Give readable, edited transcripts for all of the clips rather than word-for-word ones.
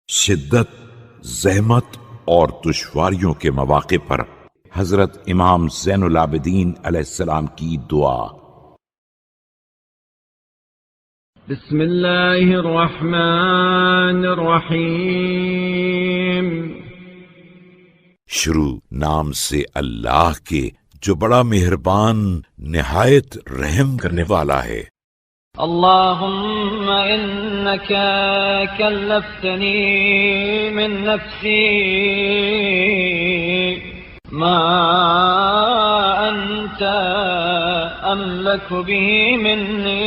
شدت، زحمت اور دشواریوں کے مواقع پر حضرت امام زین العابدین علیہ السلام کی دعا۔ بسم اللہ الرحمن الرحیم۔ شروع نام سے اللہ کے جو بڑا مہربان نہایت رحم کرنے والا ہے۔ اللهم إنك كلفتني من نفسي ما أنت أملك به مني۔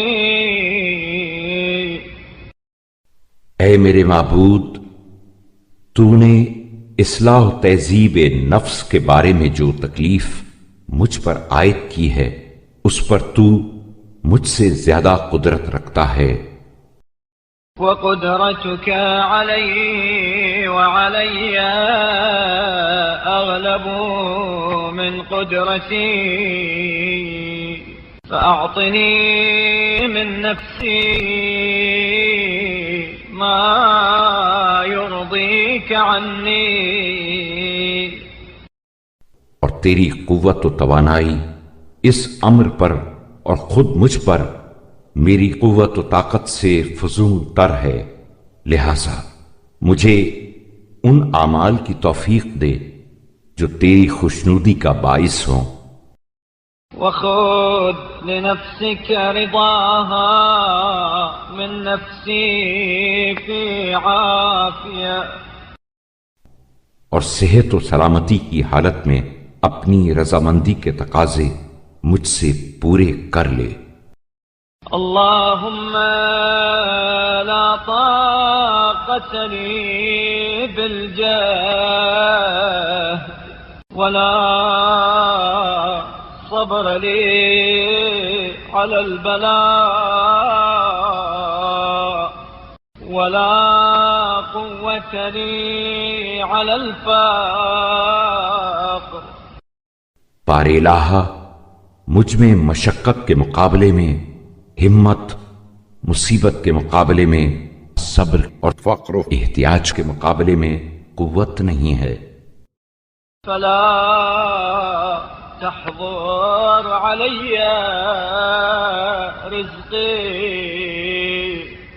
اے میرے معبود، تو نے اصلاح و تہذیب نفس کے بارے میں جو تکلیف مجھ پر عائد کی ہے اس پر تو مجھ سے زیادہ قدرت رکھتا ہے۔ وقدرتك علي وعلي أغلب من قدرتي فأعطني من نفسي ما يرضيك عني۔ اور تیری قوت و توانائی اس امر پر اور خود مجھ پر میری قوت و طاقت سے فزوں تر ہے، لہذا مجھے ان اعمال کی توفیق دے جو تیری خوشنودی کا باعث ہوں۔ وخذ لنفسك رضاها من نفسي في عافية۔ اور صحت و سلامتی کی حالت میں اپنی رضامندی کے تقاضے مجھ سے پورے کر لے۔ اللهم لا طاقة لي بالجاه ولا صبر لي على البلاء ولا قوة لي على الفقر۔ پار الہا، مجھ میں مشقت کے مقابلے میں ہمت، مصیبت کے مقابلے میں صبر اور فقر و احتیاج کے مقابلے میں قوت نہیں ہے۔ فلا تحظر علي رزقي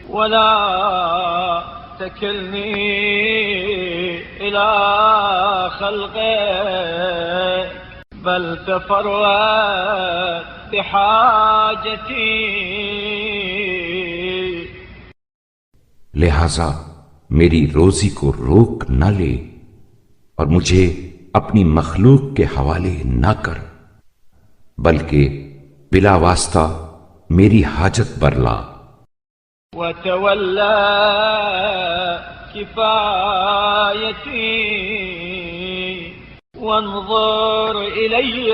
ولا تكلني إلى خلقك بل تفرد بحاجتي۔ لہذا میری روزی کو روک نہ لے اور مجھے اپنی مخلوق کے حوالے نہ کر، بلکہ بلا واسطہ میری حاجت برلا۔ وتولى كفايتي وانظر إلي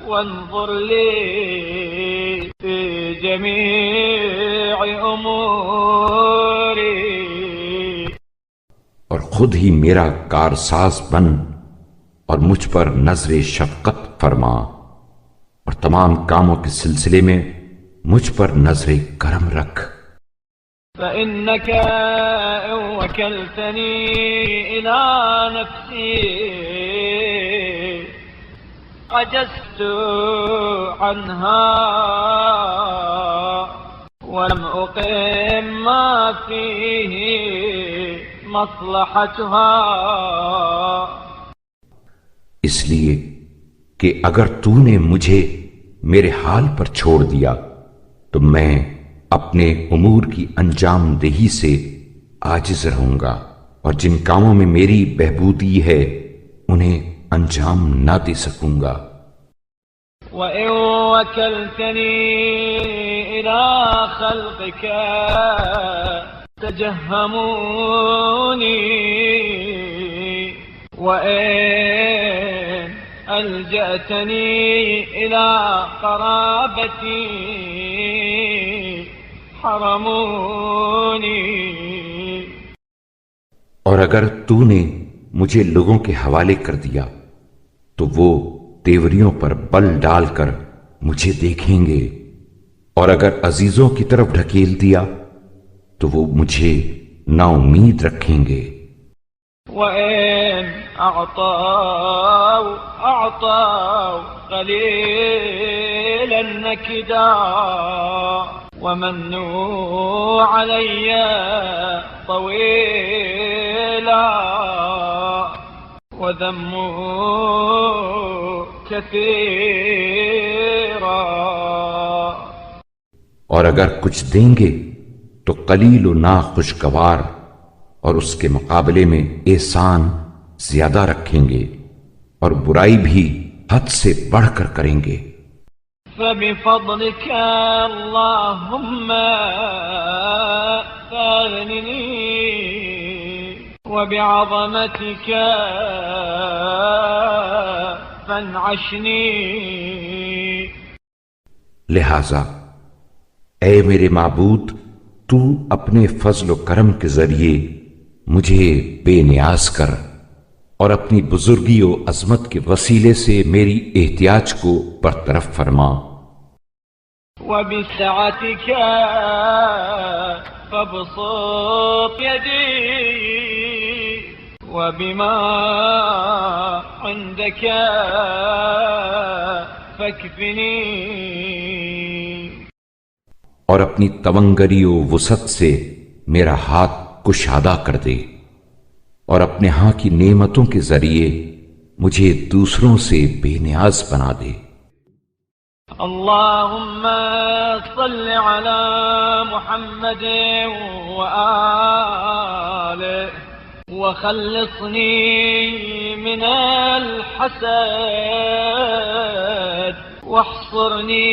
وانظر لي في جميع أموري۔ اور خود ہی میرا کارساز بن اور مجھ پر نظر شفقت فرما، اور تمام کاموں کے سلسلے میں مجھ پر نظر کرم رکھ۔ فإنك إن وكلتني إلى نفسي عجزت عنها ولم أقم ما فيه مصلحتها۔ اس لیے کہ اگر تو نے مجھے میرے حال پر چھوڑ دیا تو میں اپنے امور کی انجام دہی سے عاجز رہوں گا، اور جن کاموں میں میری بہبودی ہے انہیں انجام نہ دے سکوں گا۔ وَإِن وَكَلْتَنِي إِلَى خَلْقِكَ تَجَهَّمُونِي وَإِن أَلْجَأْتَنِي إِلَى قَرَابَتِي حرمونی۔ اور اگر تو نے مجھے لوگوں کے حوالے کر دیا تو وہ تیوریوں پر بل ڈال کر مجھے دیکھیں گے، اور اگر عزیزوں کی طرف ڈھکیل دیا تو وہ مجھے نا امید رکھیں گے۔ وإن أعطوا قليلا نكدا ومنوا علي طويلا وذموا كثيرا۔ اور اگر کچھ دیں گے تو قلیل و ناخوشگوار، اور اس کے مقابلے میں احسان زیادہ رکھیں گے اور برائی بھی حد سے بڑھ کر کریں گے۔ فبفضلك اللهم فاغنني وبعظمتك فانعشني۔ لہذا اے میرے معبود، تو اپنے فضل و کرم کے ذریعے مجھے بے نیاز کر، اور اپنی بزرگی و عظمت کے وسیلے سے میری احتیاج کو برطرف فرما۔ وبسعتك فابسط يدي وبما عندك فاكفني۔ اور اپنی تونگری و وسعت سے میرا ہاتھ کشادہ کر دے، اور اپنے ہاں کی نعمتوں کے ذریعے مجھے دوسروں سے بے نیاز بنا دے۔ اللهم صل على محمد وآله وخلصني من الحسد واحصرني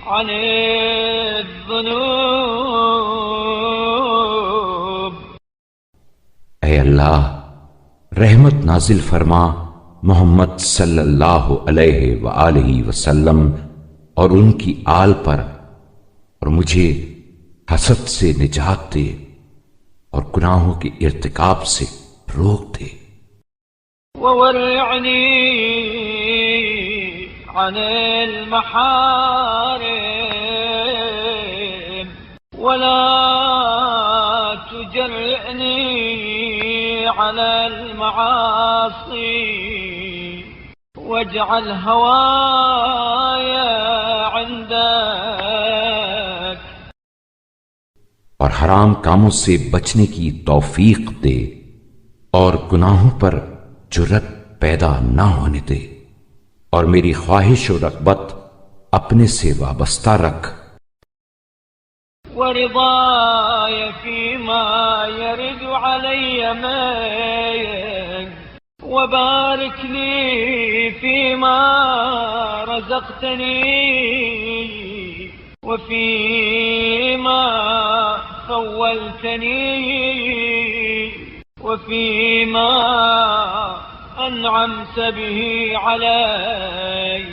عن الذنوب۔ اے اللہ، رحمت نازل فرما محمد صلی اللہ علیہ وآلہ وسلم اور ان کی آل پر، اور مجھے حسد سے نجات دے اور گناہوں کے ارتکاب سے روک دے۔ وورعنی عن المحارم ولا تجرئني على المعاصي واجعل هوايا عندك۔ اور حرام کاموں سے بچنے کی توفیق دے اور گناہوں پر جرت پیدا نہ ہونے دے، اور میری خواہش و رغبت اپنے سے وابستہ رکھ۔ ورضاي فيما يرد علي منك وبارك لي فيما رزقتني وفيما خولتني وفيما أنعمت به علي۔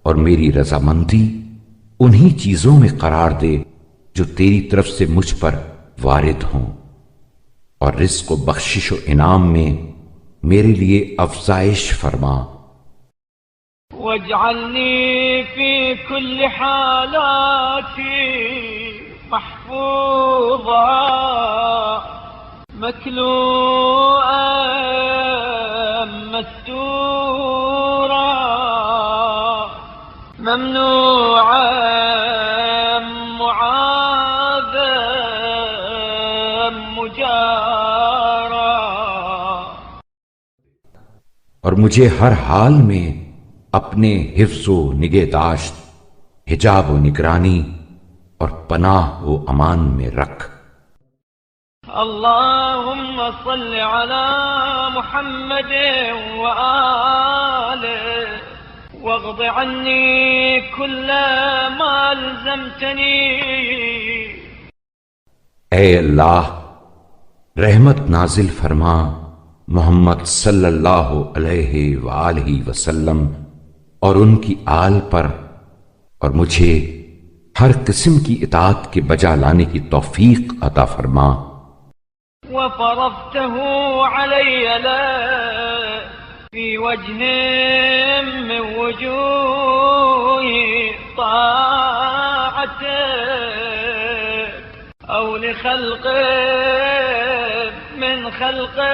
اور میری رضامندی انہی چیزوں میں قرار دے جو تیری طرف سے مجھ پر وارد ہوں، اور رزق و بخشش و انعام میں میرے لیے افزائش فرما۔ واجعلني في كل حالاتي محفوظا مكلوءا مستورا ممنوعا معاذا مجارا۔ اور مجھے ہر حال میں اپنے حفظ و نگہداشت، حجاب و نگرانی اور پناہ و امان میں رکھ۔ اللهم صل على محمد وآله واغض عني كل ما الزمتني۔ اے اللہ، رحمت نازل فرما محمد صلی اللہ علیہ وآلہ وسلم اور ان کی آل پر، اور مجھے ہر قسم کی اطاعت کے بجا لانے کی توفیق عطا فرما۔ وفرضته علي لا في وجه من وجوه طاعتك أو لخلق من خلقه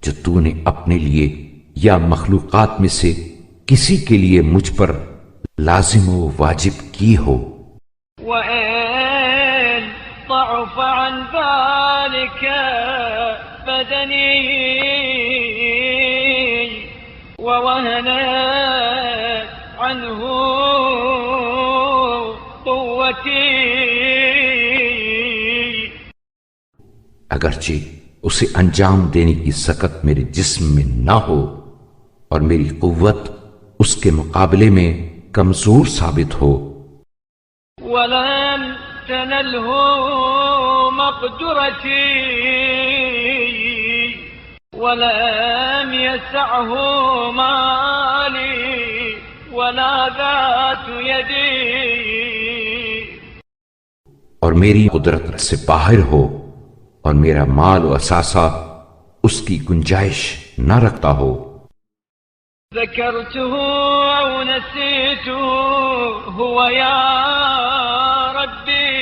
جو تو نے اپنے لیے یا مخلوقات میں سے کسی کے لیے مجھ پر لازم و واجب کی ہو. وإن ضعف عن ذلك بدني ووهنت عنه قوتي اگرچہ اسے انجام دینے کی سکت میرے جسم میں نہ ہو اور میری قوت اس کے مقابلے میں کمزور ثابت ہو. ولم تنله مقدرتي ولم يسعه مالي ولا ذات يدي اور میری قدرت سے باہر ہو اور میرا مال و اثاثہ اس کی گنجائش نہ رکھتا ہو. ذكرته أو نسيته هو يا ربي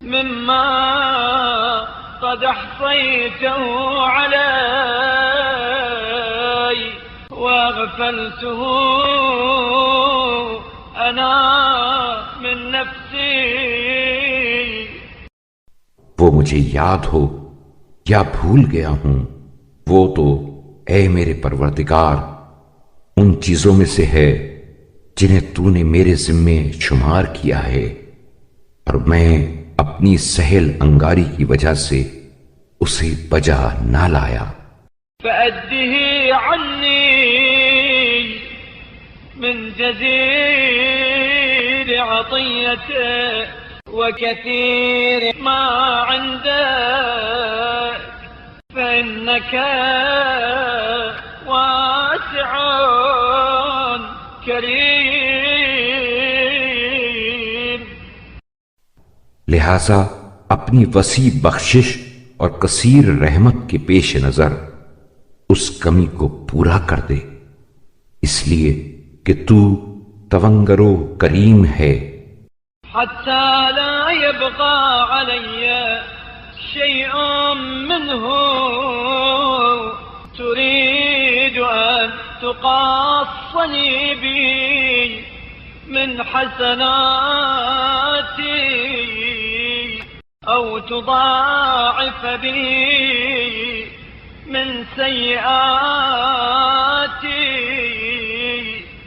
مما قد أحصيته علي وأغفلته أنا من نفسي. وہ مجھے یاد ہو یا بھول گیا ہوں، وہ تو اے میرے پروردگار ان چیزوں میں سے ہے جنہیں تو نے میرے ذمے شمار کیا ہے، اور میں اپنی سہل انگاری کی وجہ سے اسے بجا نہ لایا. فأده عني من جزيل عطيته وكثير ما عندك فإنك واسع كريم. لہذا اپنی وسیع بخشش اور کثیر رحمت کے پیش نظر اس کمی کو پورا کر دے، اس لیے کہ تو تونگر و کریم ہے. حتى لا يبقى علي شيء منه تريد أن تقاصني به من حسناتي أو تضاعف به من سيئاتي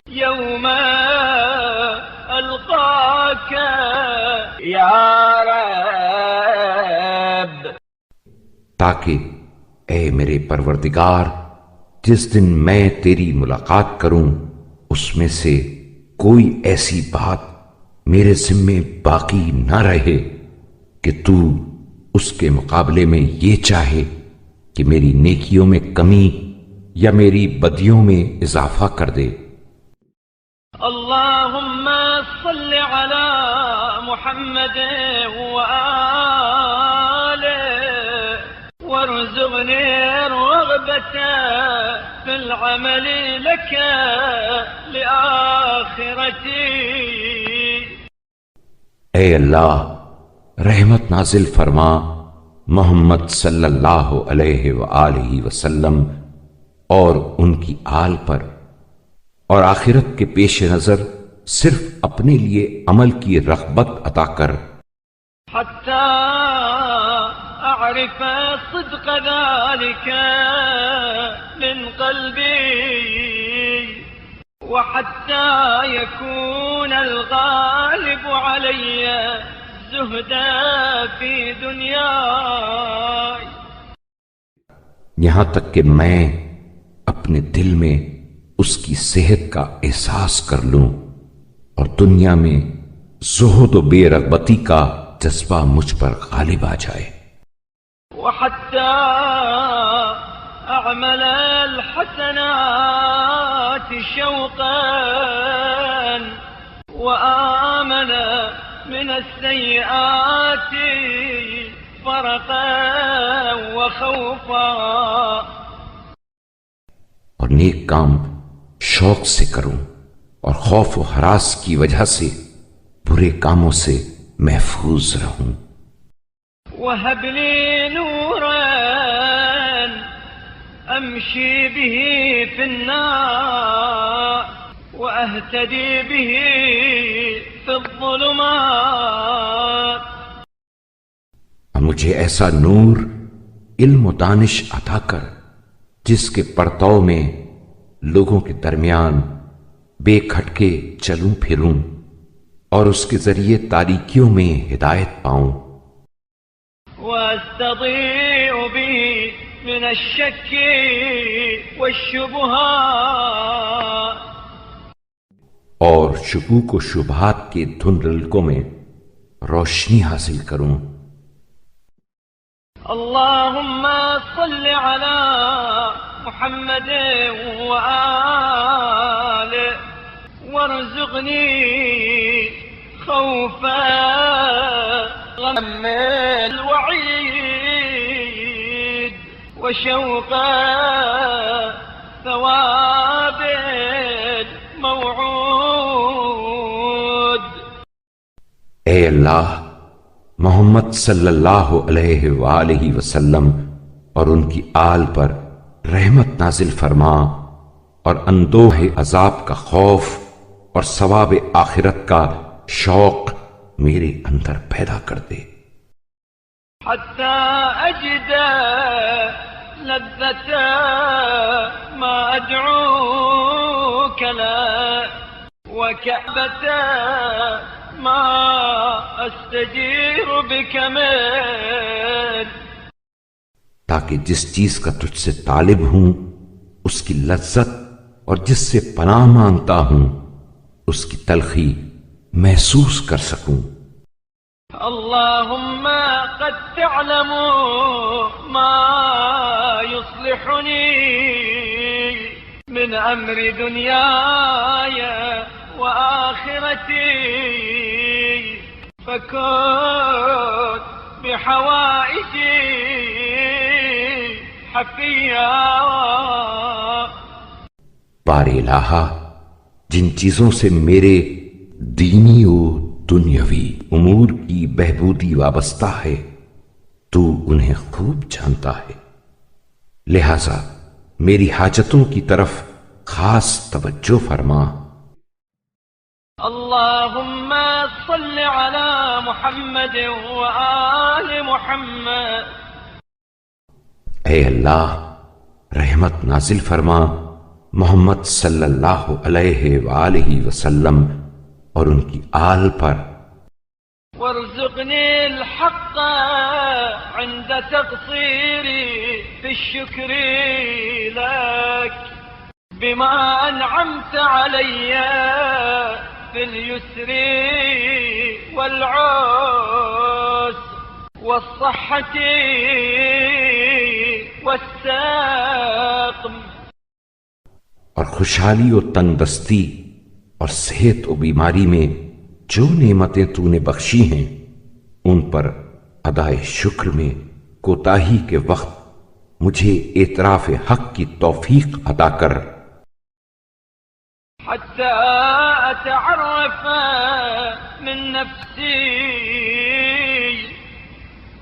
يوم ألقاك يا رب. تاکہ اے میرے پروردگار جس دن میں تیری ملاقات کروں اس میں سے کوئی ایسی بات میرے ذمے باقی نہ رہے کہ تو اس کے مقابلے میں یہ چاہے کہ میری نیکیوں میں کمی یا میری بدیوں میں اضافہ کر دے. اللهم صل على محمد وآله وارزقني الرغبة في العمل لك لآخرتي. اے اللہ رحمت نازل فرما محمد صلی اللہ علیہ وآلہ وسلم اور ان کی آل پر، اور آخرت کے پیش نظر صرف اپنے لیے عمل کی رغبت عطا کر. حتى أعرف صدق ذلك من قلبي وحتى يكون الغالب علي زهدا في دنياي. یہاں تک کہ میں اپنے دل میں اس کی صحت کا احساس کر لوں اور دنیا میں زہد و بے رغبتی کا جذبہ مجھ پر غالب آ جائے. وحتى أعمل الحسنات شوقا وآمن من السيئات فرقا وخوفا. اور نیک کام شوق سے کروں اور خوف و ہراس کی وجہ سے برے کاموں سے محفوظ رہوں۔ وهب لي نورا أمشي به في النار وأهتدي به في الظلمات۔ مجھے ایسا نور علم و دانش عطا کر جس کے پرتو میں لوگوں کے درمیان بے کھٹکے چلوں پھروں اور اس کے ذریعے تاریکیوں میں ہدایت پاؤں۔ واستضيء به من الشك والشبهات، اور شکوک و شبہات کے دھندلکوں میں روشنی حاصل کروں۔ اللهم صل على محمد وآله وارزقني خوفا غم الوعيد وشوقا ثواب الموعود۔ اے اللہ، محمد صلی اللہ علیہ وآلہ وسلم اور ان کی آل پر رحمت نازل فرما اور اندوہ عذاب کا خوف اور ثواب آخرت کا شوق میرے اندر پیدا کر دے، حتى أجد لذة ما أدعوك له وكعبة ما أستجير بك منه، تاکہ جس چیز کا تجھ سے طالب ہوں اس کی لذت اور جس سے پناہ مانگتا ہوں اس کی تلخی محسوس کر سکوں۔ اللهم قد تعلم ما يصلحني من أمر دنياي وآخرتي فكن بحوائجي حفيا۔ بار الہا، جن چیزوں سے میرے دینی و دنیاوی امور کی بہبودی وابستہ ہے تو انہیں خوب جانتا ہے، لہذا میری حاجتوں کی طرف خاص توجہ فرما۔ اللهم صل على محمد وآل محمد۔ اے اللہ، رحمت نازل فرما محمد صلی اللہ علیہ وآلہ وسلم اور ان کی آل پر، وارزقني الحق عند تقصيري في الشكر لك بما أنعمت علي في اليسر والعسر والصحة والسقم، اور خوشحالی و تندرستی اور صحت و بیماری میں جو نعمتیں تو نے بخشی ہیں ان پر ادائے شکر میں کوتاہی کے وقت مجھے اعتراف حق کی توفیق عطا کر، حتى أتعرف من نفسي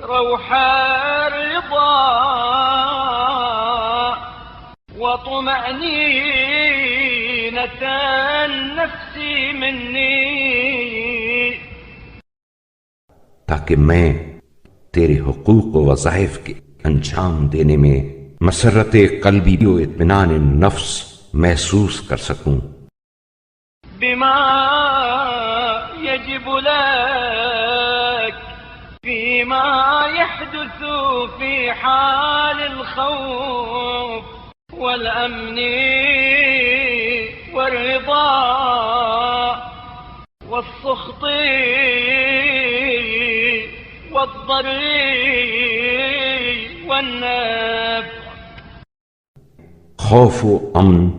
روح الرضا وطمأنينة النفس مني، تاکہ میں تیرے حقوق و وظائف کے انجام دینے میں مسرت قلبی و اطمینان نفس محسوس کر سکوں۔ بما يجب لك فيما يحدث في حال الخوف والأمن والرضا والسخط والضر والنفع، خوف و امن،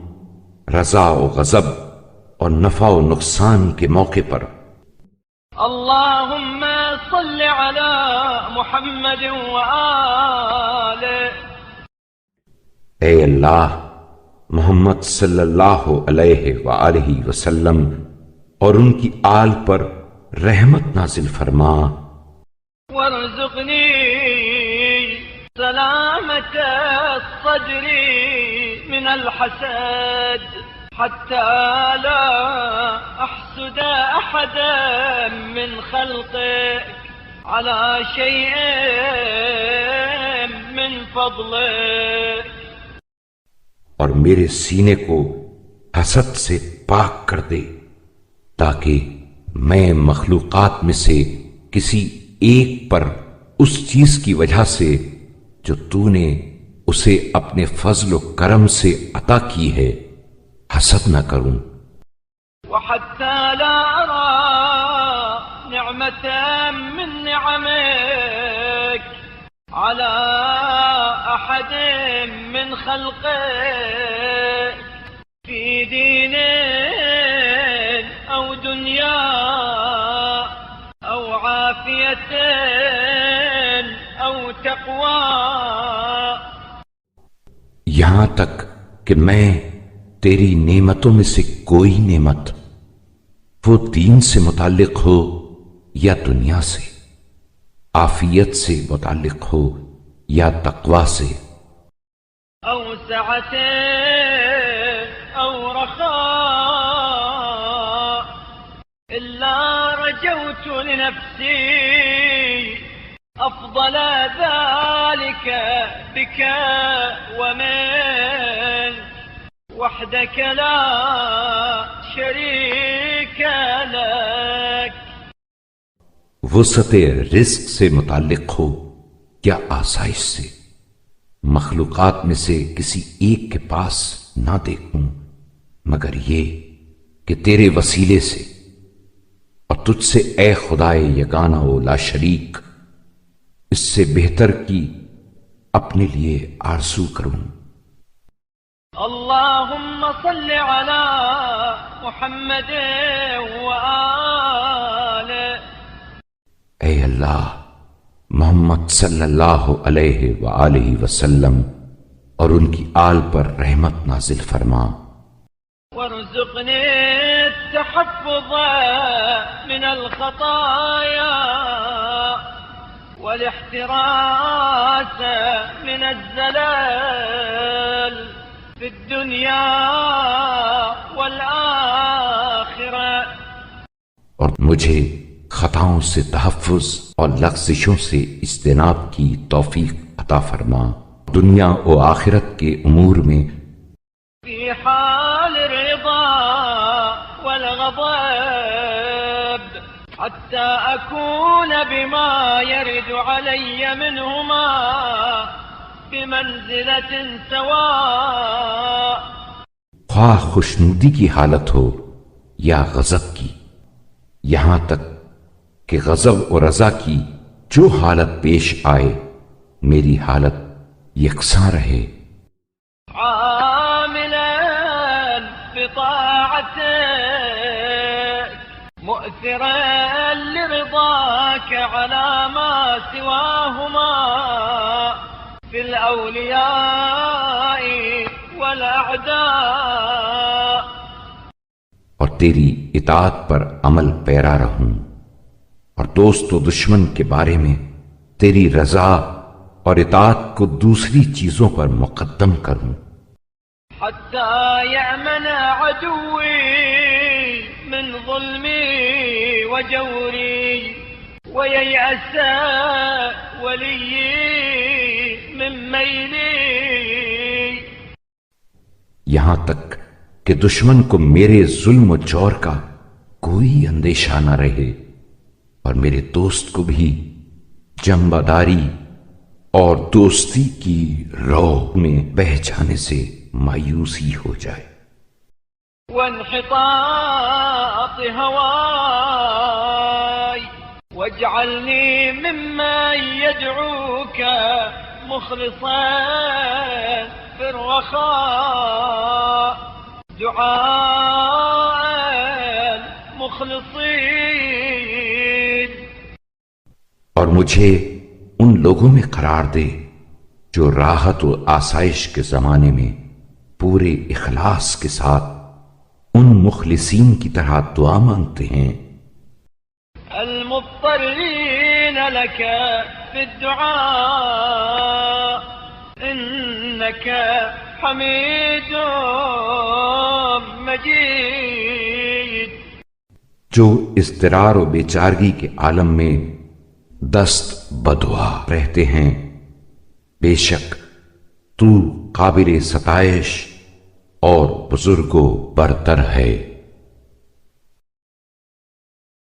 رضا و غضب اور نفع و نقصان کے موقع پر۔ اللهم صل على محمد وآله۔ اے اللہ، محمد صلی اللہ علیہ وآلہ وسلم اور ان کی آل پر رحمت نازل فرما وارزقني سلامة الصدر من الحسد حتى لا أحسد أحدا من خلقك على شيء من فضلك، اور میرے سینے کو حسد سے پاک کر دے تاکہ میں مخلوقات میں سے کسی ایک پر اس چیز کی وجہ سے جو تو نے اسے اپنے فضل و کرم سے عطا کی ہے حسد نہ کروں، وحتى لا أرى نعمة من نعمك على أحد من خلقك في دين أو دنيا أو عافية أو تقوى، یہاں تک کہ میں تیری نعمتوں میں سے کوئی نعمت وہ دین سے متعلق ہو یا دنیا سے، عافیت سے متعلق ہو یا تقوی سے، أو سعة أو رخاء، إلا رجوت لنفسي أفضل ذلك بك ومنك وحدك لا شريك لك، وسعت رزق سے متعلق ہو یا آسائش سے، مخلوقات میں سے کسی ایک کے پاس نہ دیکھوں مگر یہ کہ تیرے وسیلے سے، اور تجھ سے اے خدائے یگانہ و لا شریک اس سے بہتر کی اپنے لیے آرزو کروں۔ اللهم صل على محمد وآله، اے اللہ محمد صلی اللہ علیہ وآلہ وسلم اور ان کی آل پر رحمت نازل فرما، وارزقني التحفظ من الخطايا والاحتراس من الزلال في الدنيا والآخرة، اور مجھے خطاؤں سے تحفظ اور لغزشوں سے اجتناب کی توفیق عطا فرما، دنیا و آخرت کے امور میں في حال الرضا والغضب حتى أكون بما يرد علي منهما بمنزلة سواء، خواہ خوشنودی کی حالت ہو یا غضب کی، یہاں تک کہ غضب و رضا کی جو حالت پیش آئے میری حالت یکساں رہے، عاملا بطاعتك مؤثرا لرضاك على ما سواهما في الأولياء والأعداء، اور تیری اطاعت پر عمل پیرا رہوں اور دوست و دشمن کے بارے میں تیری رضا اور اطاعت کو دوسری چیزوں پر مقدم کروں، حتى يأمن عدوي من ظلمي وجوري وييأس ولي من ميلي، یہاں تک کہ دشمن کو میرے ظلم و جور کا کوئی اندیشہ نہ رہے اور میرے دوست کو بھی جنبداری اور دوستی کی روح میں بہہ جانے سے مایوسی ہو جائے، وانحطاط هواي واجعلني ممن يدعوك مخلصا في الرخاء دعاء المخلصين، اور مجھے ان لوگوں میں قرار دے جو راحت و آسائش کے زمانے میں پورے اخلاص کے ساتھ ان مخلصین کی طرح دعا مانگتے ہیں، الصابرين لك في الدعاء إنك حميد مجيد. جو اضطرار و بیچارگی کے عالم میں دست بدعا رہتے ہیں، بے شک تو قابل ستائش اور بزرگ و برتر ہے.